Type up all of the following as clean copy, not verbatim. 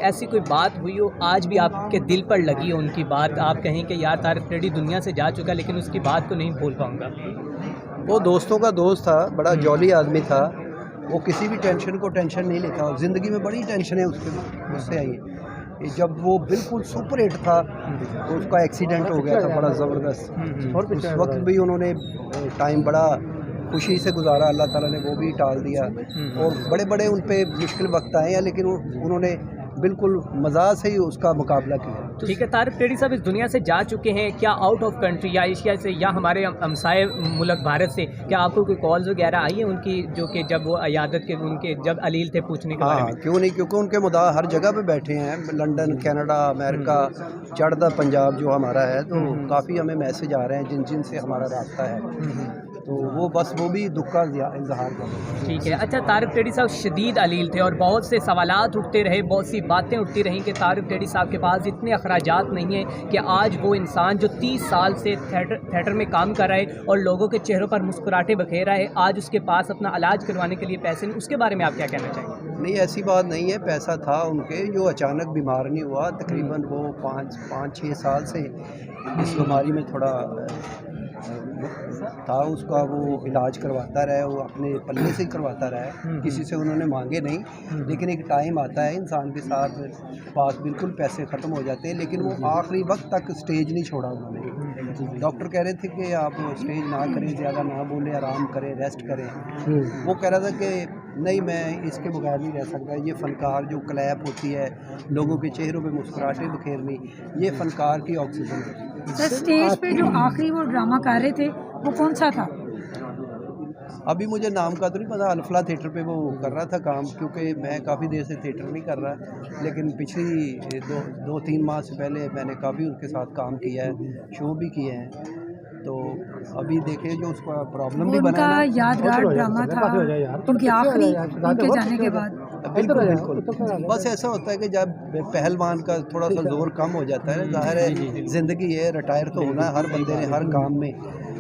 ایسی کوئی بات ہوئی ہو آج بھی آپ کے دل پر لگی ہو ان کی بات، آپ کہیں کہ یار طارق ٹیڑی دنیا سے جا چکا لیکن اس کی بات کو نہیں بھول پاؤں گا؟ وہ دوستوں کا دوست تھا، بڑا جولی آدمی تھا، وہ کسی بھی ٹینشن کو ٹینشن نہیں لیتا. زندگی میں بڑی ٹینشنیں اس سے آئی. جب وہ بالکل سپر ہٹ تھا تو اس کا ایکسیڈنٹ ہو گیا تھا بڑا زبردست. اور اس وقت بھی انہوں نے ٹائم بڑا خوشی سے گزارا، اللہ تعالیٰ نے وہ بھی ٹال دیا. اور بڑے بڑے ان پہ مشکل وقت آئے ہیں لیکن انہوں نے بالکل مزاح سے ہی اس کا مقابلہ کیا. ٹھیک ہے، طارق ٹیڑی صاحب اس دنیا سے جا چکے ہیں، کیا آؤٹ آف کنٹری یا ایشیا سے یا ہمارے ہمسائے ملک بھارت سے کیا آپ کو کوئی کالز وغیرہ آئی ہیں ان کی، جو کہ جب وہ عیادت کے ان کے جب علیل تھے پوچھنے کے بارے میں؟ کیوں نہیں، کیونکہ ان کے مداح ہر جگہ پہ بیٹھے ہیں، لنڈن، کینیڈا، امریکہ، چڑھتا پنجاب جو ہمارا ہے، تو کافی ہمیں میسج آ رہے ہیں جن سے ہمارا رابطہ ہے، تو وہ بھی دکھ کا اظہار کر رہے ہیں. ٹھیک ہے. اچھا، طارق ٹیڑی صاحب شدید علیل تھے اور بہت سے سوالات اٹھتے رہے، بہت سی باتیں اٹھتی رہیں کہ طارق ٹیڑی صاحب کے پاس اتنے اخراجات نہیں ہیں کہ آج وہ انسان جو 30 سال سے تھیٹر میں کام کر رہا ہے اور لوگوں کے چہروں پر مسکراہٹیں بکھیر رہا ہے، آج اس کے پاس اپنا علاج کروانے کے لیے پیسے نہیں. اس کے بارے میں آپ کیا کہنا چاہیں گے؟ نہیں، ایسی بات نہیں ہے، پیسہ تھا ان کے، جو اچانک بیمار نہیں ہوا. تقریباً وہ 5-6 سال سے اس بیماری میں تھوڑا تھا، اس کا وہ علاج کرواتا رہا، وہ اپنے پلے سے کرواتا رہا، کسی سے انہوں نے مانگے نہیں. لیکن ایک ٹائم آتا ہے انسان کے ساتھ پاس بالکل پیسے ختم ہو جاتے ہیں، لیکن وہ آخری وقت تک اسٹیج نہیں چھوڑا انہوں نے. ڈاکٹر کہہ رہے تھے کہ آپ اسٹیج نہ کریں، زیادہ نہ بولیں، آرام کریں، ریسٹ کریں. وہ کہہ رہا تھا کہ نہیں، میں اس کے بغیر نہیں رہ سکتا. یہ فنکار جو کلیپ ہوتی ہے، لوگوں کے چہروں پہ مسکراہٹیں بکھیرنی، یہ فنکار کی آکسیجن ہے. سر، اسٹیج پہ جو آخری وہ ڈرامہ کر رہے تھے وہ کون سا تھا؟ ابھی مجھے نام کا تو نہیں پتا. الفلا تھیٹر پہ وہ کر رہا تھا کام، کیونکہ میں کافی دیر سے تھیٹر نہیں کر رہا، لیکن پچھلی 2-3 ماہ سے پہلے میں نے کافی ان کے ساتھ کام کیا ہے، شو بھی کیے ہیں. تو ابھی دیکھیں جو اس کا پرابلم بھی بنا ہے، یادگار ڈرامہ تھا ان کے آخری ان کے جانے کے بعد. بالکل بس ایسا ہوتا ہے کہ جب پہلوان کا تھوڑا سا زور کم ہو جاتا ہے، ظاہر ہے زندگی ہے، ریٹائر تو ہونا ہے ہر بندے نے ہر کام میں.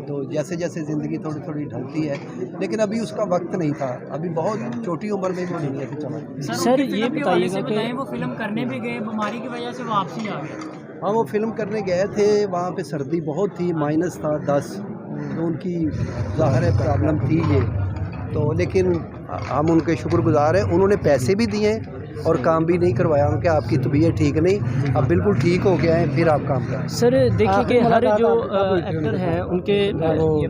تو جیسے جیسے زندگی تھوڑی تھوڑی ڈھلتی ہے، لیکن ابھی اس کا وقت نہیں تھا. ابھی بہت چھوٹی عمر میں وہ دنیا سے چلا. سر یہ بتائیے گا کہ وہ فلم کرنے بھی گئے، بیماری کی وجہ سے واپسی آ گئے. ہاں، وہ فلم کرنے گئے تھے، وہاں پہ سردی بہت تھی، مائنس تھا 10، تو ان کی ظاہر ہے پرابلم تھی یہ. تو لیکن ہم ان کے شکر گزار ہیں، انہوں نے پیسے بھی دیے اور کام بھی نہیں کروایا. ان کے آپ کی طبیعت ٹھیک نہیں، اب بالکل ٹھیک ہو گیا ہے، پھر آپ کام کریں. سر دیکھیے کہ ہر جو ایکٹر ہیں ان کے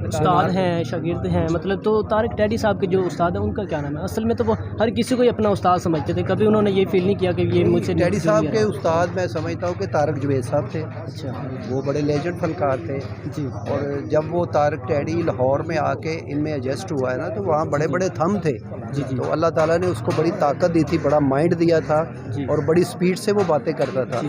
استاد ہیں، شاگرد ہیں، مطلب تو طارق ٹیڑی صاحب کے جو استاد ہیں ان کا کیا نام ہے؟ اصل میں تو وہ ہر کسی کو ہی اپنا استاد سمجھتے تھے، کبھی انہوں نے یہ فیل نہیں کیا کہ یہ مجھ سے. ٹیڑی صاحب کے استاد میں سمجھتا ہوں کہ طارق جوید صاحب تھے. اچھا، وہ بڑے لیجنڈ فنکار تھے. جی. اور جب وہ طارق ٹیڑی لاہور میں آ کے ان میں ایڈجسٹ ہوا ہے نا، تو وہاں بڑے بڑے تھم تھے. تو اللہ تعالیٰ نے اس کو بڑی طاقت دی تھی، بڑا مائنڈ دیا تھا، اور بڑی سپیڈ سے وہ باتیں کرتا تھا،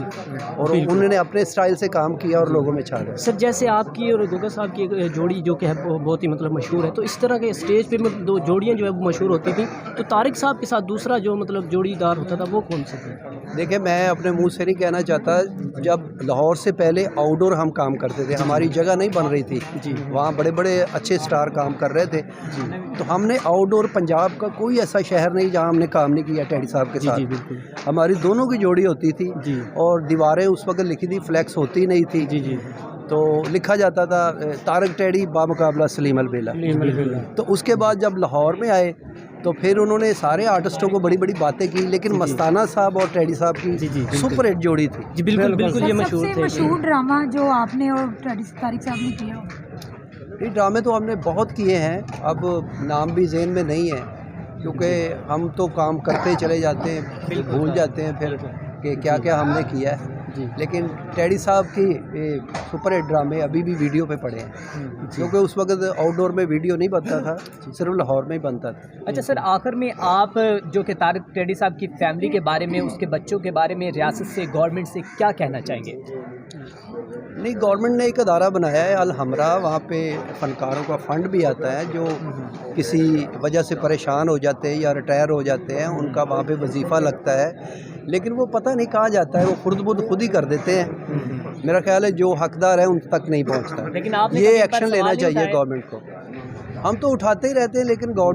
اور انہوں نے اپنے سٹائل سے کام کیا اور لوگوں میں چھا گیا. سر جیسے آپ کی اور گوگا صاحب کی جوڑی جو کہ ہے بہت ہی مطلب مشہور ہے، تو اس طرح کے اسٹیج پہ دو جوڑیاں جو ہے وہ مشہور ہوتی تھیں، تو طارق صاحب کے ساتھ دوسرا جو مطلب جوڑی دار ہوتا تھا وہ کون سا تھا؟ دیکھیں، میں اپنے منہ سے نہیں کہنا چاہتا. جب لاہور سے پہلے آؤٹ ڈور ہم کام کرتے تھے، ہماری جگہ نہیں بن رہی تھی، وہاں بڑے بڑے اچھے سٹار کام کر رہے تھے. تو ہم نے آؤٹ ڈور پنجاب کا کوئی ایسا شہر نہیں جہاں ہم نے کام نہیں کیا ٹیڑی صاحب کے ساتھ. ہماری دونوں کی جوڑی ہوتی تھی، اور دیواریں اس وقت لکھی تھی، فلیکس ہوتی نہیں تھی. تو لکھا جاتا تھا طارق ٹیڑی بامقابلہ سلیم البیلا. تو اس کے بعد جب لاہور میں آئے تو پھر انہوں نے سارے آرٹسٹوں کو بڑی بڑی باتیں کی، لیکن مستانہ صاحب اور ٹیڑی صاحب کی سپر ہٹ جوڑی تھی. جی بالکل بالکل، یہ سب سے مشہور ڈرامہ جو آپ نے اور طارق صاحب نے کیا؟ یہ ڈرامے تو ہم نے بہت کیے ہیں، اب نام بھی ذہن میں نہیں ہے، کیونکہ ہم تو کام کرتے چلے جاتے ہیں، بھول جاتے ہیں پھر کہ کیا کیا ہم نے کیا ہے. لیکن ٹیڑی صاحب کی سپر ہٹ ڈرامے ابھی بھی ویڈیو پہ پڑے ہیں، کیونکہ اس وقت آؤٹ ڈور میں ویڈیو نہیں بنتا تھا، صرف لاہور میں ہی بنتا تھا. اچھا سر، آخر میں آپ جو کہ طارق ٹیڑی صاحب کی فیملی کے بارے میں، اس کے بچوں کے بارے میں، ریاست سے، گورنمنٹ سے کیا کہنا چاہیں گے؟ نہیں، گورنمنٹ نے ایک ادارہ بنایا ہے الحمرہ، وہاں پہ فنکاروں کا فنڈ بھی آتا ہے، جو کسی وجہ سے پریشان ہو جاتے ہیں یا ریٹائر ہو جاتے ہیں، ان کا وہاں پہ وظیفہ لگتا ہے، لیکن وہ پتہ نہیں کہاں جاتا ہے، وہ خود ہی کر دیتے ہیں. میرا خیال ہے جو حقدار ہے ان تک نہیں پہنچتا. لیکن آپ یہ ایکشن لینا چاہیے گورنمنٹ کو. ہم تو اٹھاتے ہی رہتے ہیں، لیکن گورنمنٹ